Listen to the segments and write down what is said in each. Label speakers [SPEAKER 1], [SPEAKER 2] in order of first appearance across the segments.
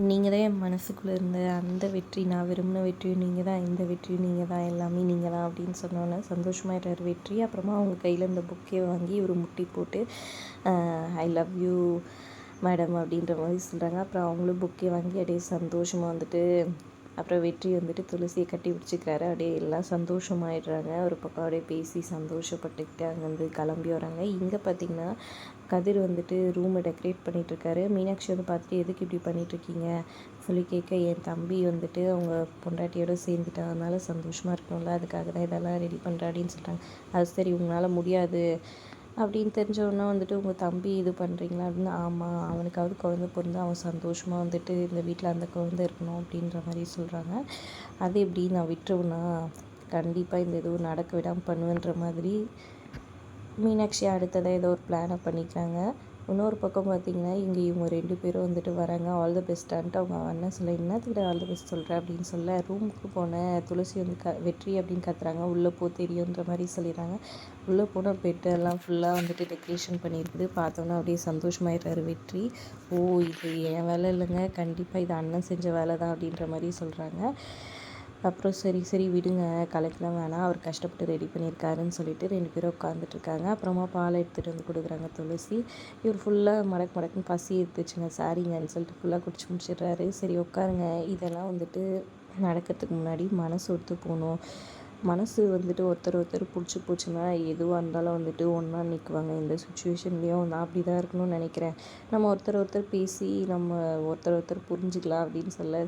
[SPEAKER 1] நீங்கள் தான் என் மனசுக்குள்ளே இருந்த அந்த வெற்றி, நான் விரும்பின வெற்றியும் நீங்கள் தான், இந்த வெற்றியும் நீங்கள் தான், எல்லாமே நீங்கள் தான் அப்படின்னு சொன்னோன்னே சந்தோஷமாயிட்டார் வெற்றி. அப்புறமா அவங்க கையில் இந்த புக்கே வாங்கி ஒரு முட்டி போட்டு ஐ லவ் யூ மேடம் அப்படின்ற மாதிரி சொல்கிறாங்க. அப்புறம் அவங்களும் புக்கே வாங்கி அப்படியே சந்தோஷமாக வந்துட்டு அப்புறம் வெற்றி வந்துட்டு துளசியை கட்டி பிடிச்சிக்கிறாரு. அப்படியே எல்லாம் சந்தோஷமாயிடுறாங்க. ஒரு பக்கம் அப்படியே பேசி சந்தோஷப்பட்டுக்கிட்டு அங்கேருந்து கிளம்பி வராங்க. இங்கே பார்த்திங்கன்னா கதிர் வந்துட்டு ரூமை டெக்கரேட் பண்ணிகிட்ருக்காரு. மீனாட்சி வந்து பார்த்துட்டு எதுக்கு இப்படி பண்ணிகிட்ருக்கீங்க சொல்லி கேட்க, என் தம்பி வந்துட்டு அவங்க பொண்டாட்டியோடு சேர்ந்துட்டா, அதனால சந்தோஷமாக இருக்கணும்ல, அதுக்காக தான் இதெல்லாம் ரெடி பண்ணுறேன் அப்படின்னு சொல்கிறாங்க. அது சரி, உங்களால் முடியாது அப்படின்னு தெரிஞ்சவொன்னே வந்துட்டு உங்கள் தம்பி இது பண்ணுறீங்களா அப்படின்னு. ஆமாம், அவனுக்காவது குழந்த பிறந்து அவன் சந்தோஷமாக வந்துட்டு இந்த வீட்டில் அந்த குழந்த இருக்கணும் அப்படின்ற மாதிரி சொல்கிறாங்க. அது எப்படி நான் விட்டுருவேன்னா, கண்டிப்பாக இந்த எதுவும் நடக்க விடாமல் பண்ணுவேன்ற மாதிரி மீனாட்சி அடுத்ததாக ஏதோ ஒரு பிளானை பண்ணிக்கிறாங்க. இன்னொரு பக்கம் பார்த்திங்கன்னா இவங்க 2 பேரும் வந்துட்டு வராங்க. ஆல் த பெஸ்ட்டான்ட்டு அவங்க அண்ணன் சொல்ல, என்னத்துக்கிட்ட ஆல் த பெஸ்ட் சொல்கிறேன் அப்படின்னு சொல்ல, ரூமுக்கு போன துளசி வந்து வெற்றி அப்படின்னு கத்துறாங்க. உள்ளே போ தெரியுன்ற மாதிரி சொல்லிடுறாங்க. உள்ளே போனால் பெட்டெல்லாம் ஃபுல்லாக வந்துட்டு டெக்கரேஷன் பண்ணியிருக்குது. பார்த்தோன்னா அப்படியே சந்தோஷமாயிடுறாரு வெற்றி. ஓ, இது என் வேலை இல்லைங்க, கண்டிப்பாக இது அண்ணன் செஞ்ச வேலை தான் அப்படின்ற மாதிரி சொல்கிறாங்க. அப்புறம் சரி சரி விடுங்க, கலைக்கலாம் வேணாம், அவர் கஷ்டப்பட்டு ரெடி பண்ணியிருக்காருன்னு சொல்லிட்டு 2 பேரும் உட்காந்துட்ருக்காங்க. அப்புறமா பாலை எடுத்துகிட்டு வந்து கொடுக்குறாங்க துளசி. இவர் ஃபுல்லாக மடக்குன்னு பசி எடுத்துச்சுங்க, சாரிங்கன்னு சொல்லிட்டு ஃபுல்லாக குடிச்சு முடிச்சிடுறாரு. சரி உட்காருங்க, இதெல்லாம் வந்துட்டு நடக்கிறதுக்கு முன்னாடி மனசு ஒத்து போகணும். மனசு வந்துட்டு ஒருத்தர் பிடிச்சி போச்சுன்னா எதுவாக இருந்தாலும் வந்துட்டு ஒன்றா நிற்குவாங்க. இந்த சுச்சுவேஷன்லேயும் நான் அப்படி தான் இருக்கணும்னு நினைக்கிறேன். நம்ம ஒருத்தர் பேசி நம்ம ஒருத்தர் புரிஞ்சுக்கலாம் அப்படின்னு சொல்ல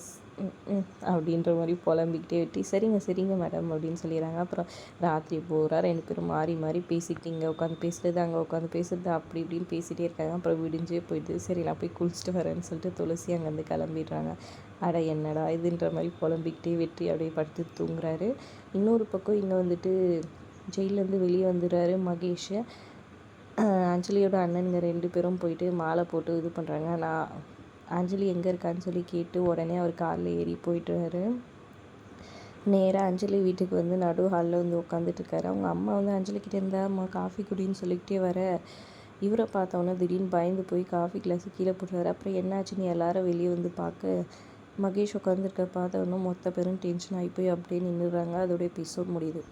[SPEAKER 1] அப்படின்ற மாதிரி புலம்பிக்கிட்டே வெட்டி சரிங்க மேடம் அப்படின்னு சொல்லிடுறாங்க. அப்புறம் ராத்திரி பூரா 2 பேரும் மாறி பேசிக்கிட்டு இங்கே உட்காந்து பேசுகிறது, அங்கே உட்காந்து பேசுகிறது, அப்படி இப்படின்னு பேசிகிட்டே இருக்காங்க. அப்புறம் விடிஞ்சே போயிடுது. சரி, நான் போய் குளிச்சுட்டு வரேன்னு சொல்லிட்டு துளசி அங்கேருந்து கிளம்பிடுறாங்க. அட என்னடா இதுன்ற மாதிரி புலம்பிக்கிட்டே வெற்றி அப்படியே படுத்து தூங்குறாரு. இன்னொரு பக்கம் இங்கே வந்துட்டு ஜெயிலேருந்து வெளியே வந்துடுறாரு மகேஷ். அஞ்சலியோட அண்ணனுங்க 2 பேரும் போயிட்டு மாலை போட்டு இது பண்ணுறாங்க. நான் அஞ்சலி எங்கே இருக்கான்னு சொல்லி கேட்டு உடனே அவர் காரில் ஏறி போயிட்டுறாரு. நேராக அஞ்சலி வீட்டுக்கு வந்து நடு ஹாலில் வந்து உட்காந்துட்ருக்காரு. அவங்க அம்மா வந்து அஞ்சலிக்கிட்டே இருந்தால் அம்மா காஃபி குடின்னு சொல்லிக்கிட்டே வர, இவரை பார்த்தோன்னே திடீர்னு பயந்து போய் காஃபி கிளாஸு கீழே போட்டுறாரு. அப்புறம் என்னாச்சுன்னு எல்லாரும் வெளியே வந்து பார்க்க மகேஷ் உட்காந்துருக்க பார்த்தோன்னா மொத்த பேரும் டென்ஷன் ஆகி போய் அப்படியே நின்றுடுறாங்க. அதோட எபிசோட் முடியுது.